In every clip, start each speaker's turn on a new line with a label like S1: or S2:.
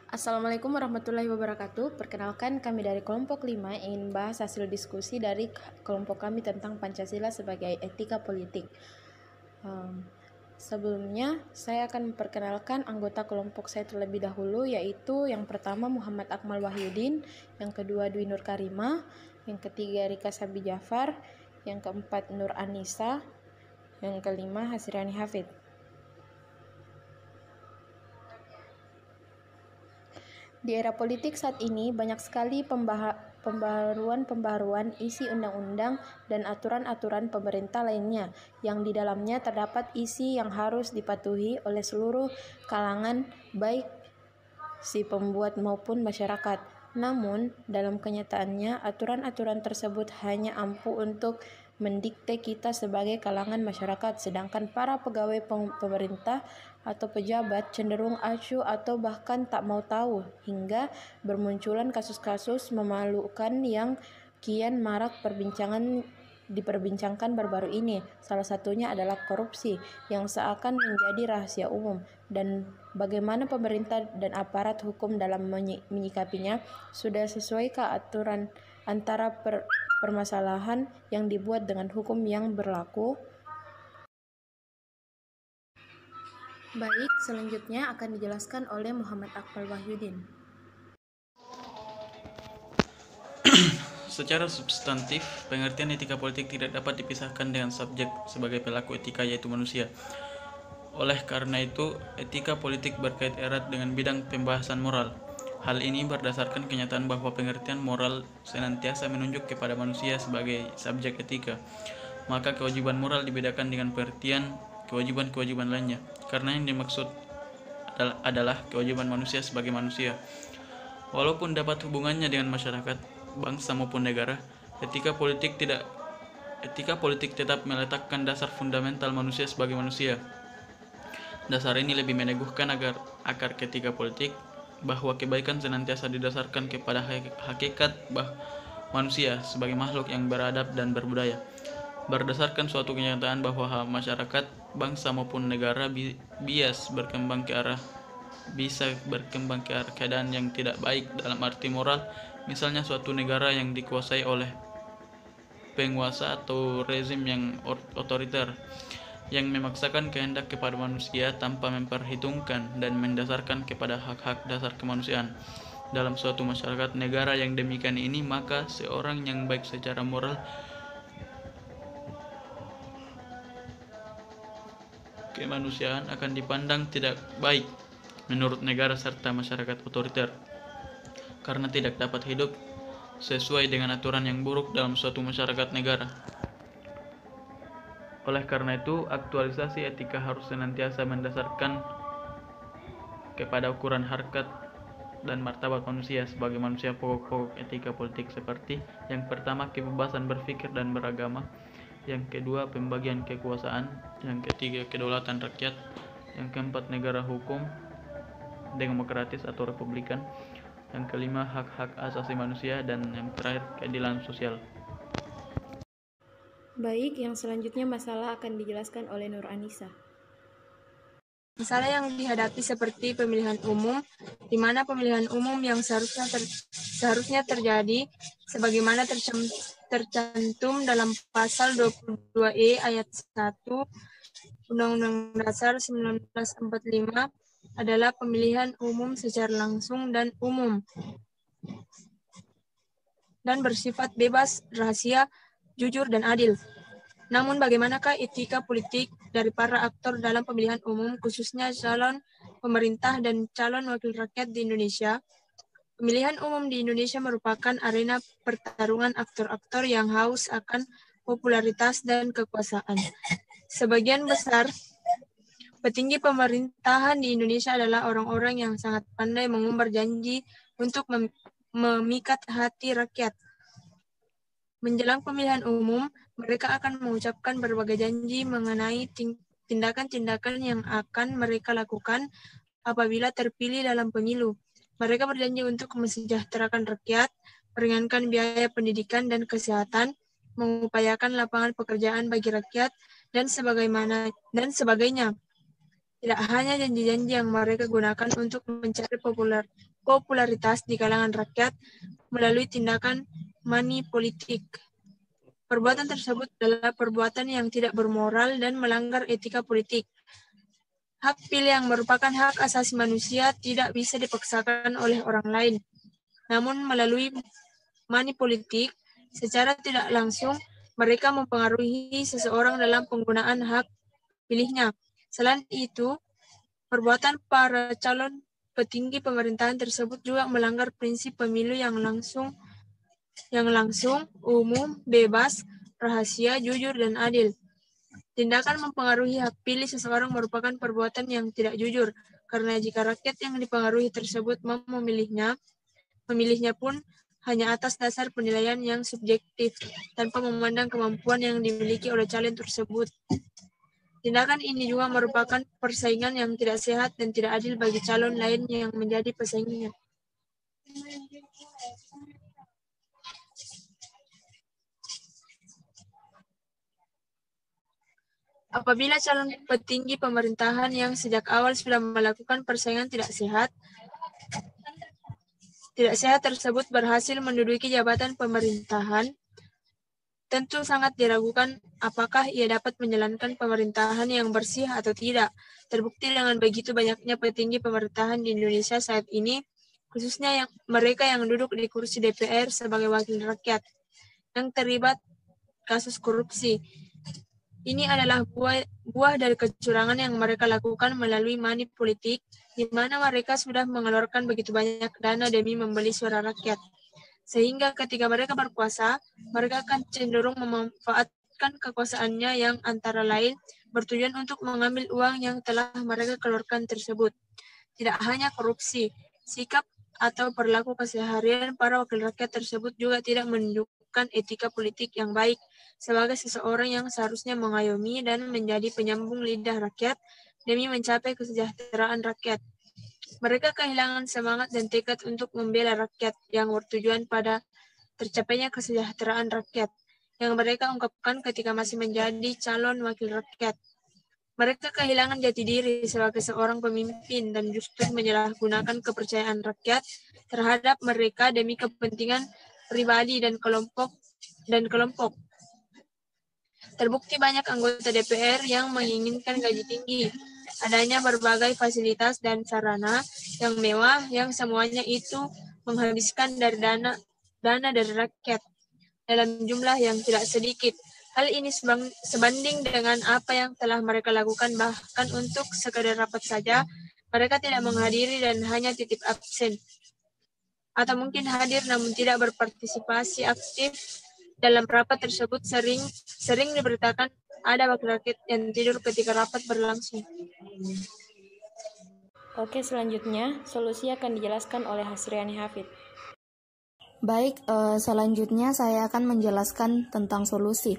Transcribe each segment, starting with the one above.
S1: Assalamualaikum warahmatullahi wabarakatuh. Perkenalkan, kami dari kelompok 5 ingin bahas hasil diskusi dari kelompok kami tentang Pancasila sebagai etika politik. Sebelumnya, saya akan memperkenalkan anggota kelompok saya terlebih dahulu, yaitu yang pertama Muhammad Akmal Wahyudin, yang kedua Dwi Nur Karimah, yang ketiga Rika Sabi Jafar, yang keempat Nur Anissa, yang kelima Hasriani Hafid. Di era politik saat ini, banyak sekali pembaharuan isi undang-undang dan aturan-aturan pemerintah lainnya, yang di dalamnya terdapat isi yang harus dipatuhi oleh seluruh kalangan, baik si pembuat maupun masyarakat. Namun, dalam kenyataannya, aturan-aturan tersebut hanya ampuh untuk mendikte kita sebagai kalangan masyarakat, sedangkan para pegawai pemerintah atau pejabat cenderung acuh atau bahkan tak mau tahu, hingga bermunculan kasus-kasus memalukan yang kian marak diperbincangkan baru-baru ini. Salah satunya adalah korupsi yang seakan menjadi rahasia umum, dan bagaimana pemerintah dan aparat hukum dalam menyikapinya. Sudah sesuaikah aturan antara permasalahan yang dibuat dengan hukum yang berlaku? Baik, selanjutnya akan dijelaskan oleh Muhammad Akmal Wahyudin.
S2: Secara substantif, pengertian etika politik tidak dapat dipisahkan dengan subjek sebagai pelaku etika, yaitu manusia. Oleh karena itu, etika politik berkait erat dengan bidang pembahasan moral. Hal ini berdasarkan kenyataan bahwa pengertian moral senantiasa menunjuk kepada manusia sebagai subjek etika. Maka kewajiban moral dibedakan dengan pengertian kewajiban-kewajiban lainnya, karena yang dimaksud adalah kewajiban manusia sebagai manusia. Walaupun dapat hubungannya dengan masyarakat, bangsa maupun negara, etika politik tetap meletakkan dasar fundamental manusia sebagai manusia. Dasar ini lebih meneguhkan akar etika politik, bahwa kebaikan senantiasa didasarkan kepada hakikat manusia sebagai makhluk yang beradab dan berbudaya. Berdasarkan suatu kenyataan bahwa masyarakat, bangsa maupun negara bisa berkembang ke arah keadaan yang tidak baik dalam arti moral, misalnya suatu negara yang dikuasai oleh penguasa atau rezim yang otoriter, yang memaksakan kehendak kepada manusia tanpa memperhitungkan dan mendasarkan kepada hak-hak dasar kemanusiaan. Dalam suatu masyarakat negara yang demikian ini, maka seorang yang baik secara moral kemanusiaan akan dipandang tidak baik menurut negara serta masyarakat otoriter, karena tidak dapat hidup sesuai dengan aturan yang buruk dalam suatu masyarakat negara. Oleh karena itu, aktualisasi etika harus senantiasa mendasarkan kepada ukuran harkat dan martabat manusia sebagai manusia. Pokok-pokok etika politik seperti: yang pertama, kebebasan berpikir dan beragama; yang kedua, pembagian kekuasaan; yang ketiga, kedaulatan rakyat; yang keempat, negara hukum demokratis atau republikan; yang kelima, hak-hak asasi manusia; dan yang terakhir, keadilan sosial.
S1: Baik, yang selanjutnya masalah akan dijelaskan oleh Nur Anissa.
S3: Masalah yang dihadapi seperti pemilihan umum, di mana pemilihan umum yang seharusnya terjadi sebagaimana tercantum dalam pasal 22E ayat 1 Undang-Undang Dasar 1945 adalah pemilihan umum secara langsung dan umum dan bersifat bebas, rahasia, jujur, dan adil. Namun bagaimanakah etika politik dari para aktor dalam pemilihan umum, khususnya calon pemerintah dan calon wakil rakyat di Indonesia? Pemilihan umum di Indonesia merupakan arena pertarungan aktor-aktor yang haus akan popularitas dan kekuasaan. Sebagian besar petinggi pemerintahan di Indonesia adalah orang-orang yang sangat pandai mengumbar janji untuk memikat hati rakyat. Menjelang pemilihan umum, mereka akan mengucapkan berbagai janji mengenai tindakan-tindakan yang akan mereka lakukan apabila terpilih dalam pemilu. Mereka berjanji untuk mesejahterakan rakyat, meringankan biaya pendidikan dan kesehatan, mengupayakan lapangan pekerjaan bagi rakyat, dan sebagainya. Tidak hanya janji-janji yang mereka gunakan untuk mencari popularitas di kalangan rakyat melalui tindakan money politik. Perbuatan tersebut adalah perbuatan yang tidak bermoral dan melanggar etika politik. Hak pilih yang merupakan hak asasi manusia tidak bisa dipaksakan oleh orang lain. Namun melalui money politik, secara tidak langsung mereka mempengaruhi seseorang dalam penggunaan hak pilihnya. Selain itu, perbuatan para calon petinggi pemerintahan tersebut juga melanggar prinsip pemilu yang langsung, umum, bebas, rahasia, jujur, dan adil. Tindakan mempengaruhi hak pilih seseorang merupakan perbuatan yang tidak jujur, karena jika rakyat yang dipengaruhi tersebut mau memilihnya pun hanya atas dasar penilaian yang subjektif, tanpa memandang kemampuan yang dimiliki oleh calon tersebut. Tindakan ini juga merupakan persaingan yang tidak sehat dan tidak adil bagi calon lain yang menjadi pesaingnya. Apabila calon petinggi pemerintahan yang sejak awal sudah melakukan persaingan tidak sehat tersebut berhasil menduduki jabatan pemerintahan, tentu sangat diragukan apakah ia dapat menjalankan pemerintahan yang bersih atau tidak. Terbukti dengan begitu banyaknya petinggi pemerintahan di Indonesia saat ini, khususnya mereka yang duduk di kursi DPR sebagai wakil rakyat, yang terlibat kasus korupsi. Ini adalah buah dari kecurangan yang mereka lakukan melalui money politik, di mana mereka sudah mengeluarkan begitu banyak dana demi membeli suara rakyat. Sehingga ketika mereka berkuasa, mereka akan cenderung memanfaatkan kekuasaannya yang antara lain bertujuan untuk mengambil uang yang telah mereka keluarkan tersebut. Tidak hanya korupsi, sikap atau perilaku keseharian para wakil rakyat tersebut juga tidak menunjukkan etika politik yang baik sebagai seseorang yang seharusnya mengayomi dan menjadi penyambung lidah rakyat demi mencapai kesejahteraan rakyat. Mereka kehilangan semangat dan tekad untuk membela rakyat yang bertujuan pada tercapainya kesejahteraan rakyat yang mereka ungkapkan ketika masih menjadi calon wakil rakyat. Mereka kehilangan jati diri sebagai seorang pemimpin dan justru menyalahgunakan kepercayaan rakyat terhadap mereka demi kepentingan pribadi dan kelompok. Terbukti banyak anggota DPR yang menginginkan gaji tinggi, adanya berbagai fasilitas dan sarana yang mewah yang semuanya itu menghabiskan dari dana dari rakyat dalam jumlah yang tidak sedikit. Hal ini sebanding dengan apa yang telah mereka lakukan, bahkan untuk sekadar rapat saja mereka tidak menghadiri dan hanya titip absen. Atau mungkin hadir namun tidak berpartisipasi aktif dalam rapat tersebut. Sering diberitakan ada wakil rakyat yang tidur ketika rapat berlangsung.
S1: Oke, selanjutnya solusi akan dijelaskan oleh Hasriani Hafid. Baik, selanjutnya saya akan menjelaskan tentang solusi.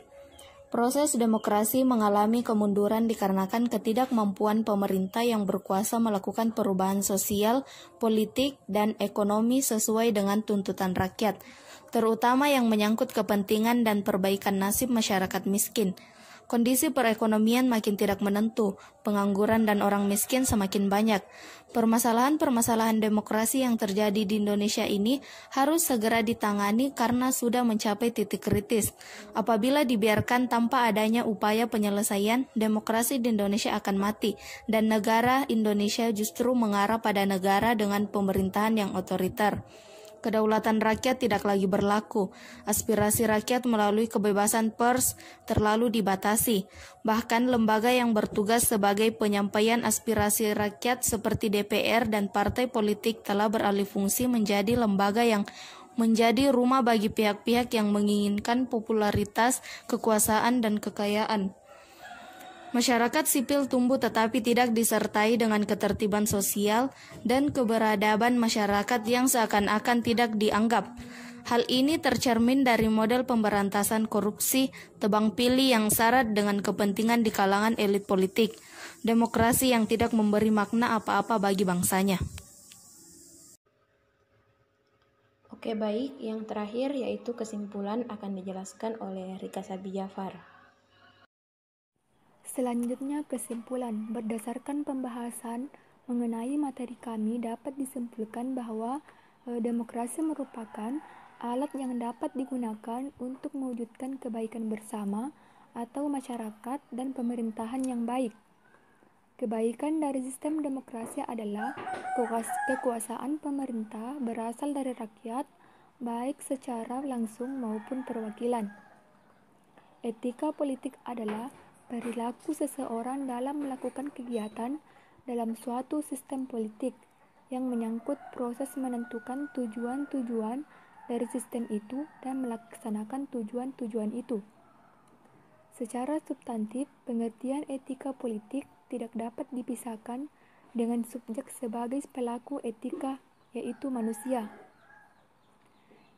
S1: Proses demokrasi mengalami kemunduran dikarenakan ketidakmampuan pemerintah yang berkuasa melakukan perubahan sosial, politik, dan ekonomi sesuai dengan tuntutan rakyat, terutama yang menyangkut kepentingan dan perbaikan nasib masyarakat miskin. Kondisi perekonomian makin tidak menentu, pengangguran dan orang miskin semakin banyak. Permasalahan-permasalahan demokrasi yang terjadi di Indonesia ini harus segera ditangani karena sudah mencapai titik kritis. Apabila dibiarkan tanpa adanya upaya penyelesaian, demokrasi di Indonesia akan mati, dan negara Indonesia justru mengarah pada negara dengan pemerintahan yang otoriter. Kedaulatan rakyat tidak lagi berlaku. Aspirasi rakyat melalui kebebasan pers terlalu dibatasi. Bahkan lembaga yang bertugas sebagai penyampaian aspirasi rakyat seperti DPR dan partai politik telah beralih fungsi menjadi lembaga yang menjadi rumah bagi pihak-pihak yang menginginkan popularitas, kekuasaan, dan kekayaan. Masyarakat sipil tumbuh tetapi tidak disertai dengan ketertiban sosial dan keberadaban masyarakat yang seakan-akan tidak dianggap. Hal ini tercermin dari model pemberantasan korupsi, tebang pilih yang syarat dengan kepentingan di kalangan elit politik, demokrasi yang tidak memberi makna apa-apa bagi bangsanya. Oke, baik, yang terakhir yaitu kesimpulan akan dijelaskan oleh Rika Sabi Jafar.
S4: Selanjutnya kesimpulan. Berdasarkan pembahasan, mengenai materi kami dapat disimpulkan bahwa demokrasi merupakan alat yang dapat digunakan untuk mewujudkan kebaikan bersama atau masyarakat dan pemerintahan yang baik. Kebaikan dari sistem demokrasi adalah kekuasaan pemerintah berasal dari rakyat, baik secara langsung maupun perwakilan. Etika politik adalah perilaku seseorang dalam melakukan kegiatan dalam suatu sistem politik yang menyangkut proses menentukan tujuan-tujuan dari sistem itu dan melaksanakan tujuan-tujuan itu. Secara substantif, pengertian etika politik tidak dapat dipisahkan dengan subjek sebagai pelaku etika, yaitu manusia.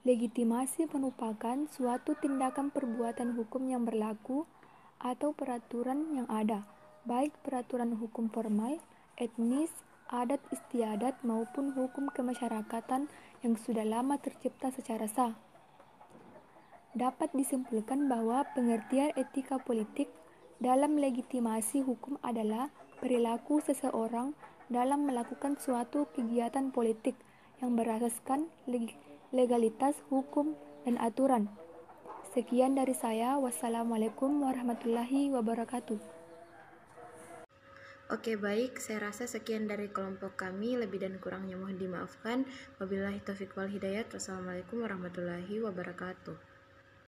S4: Legitimasi merupakan suatu tindakan perbuatan hukum yang berlaku atau peraturan yang ada, baik peraturan hukum formal, etnis, adat istiadat maupun hukum kemasyarakatan yang sudah lama tercipta secara sah. Dapat disimpulkan bahwa pengertian etika politik dalam legitimasi hukum adalah perilaku seseorang dalam melakukan suatu kegiatan politik yang berasaskan legalitas hukum dan aturan. Sekian dari saya. Wassalamualaikum warahmatullahi wabarakatuh.
S1: Oke, baik, saya rasa sekian dari kelompok kami. Lebih dan kurangnya mohon dimaafkan. Wabillahi taufiq wal hidayat. Wassalamualaikum warahmatullahi wabarakatuh.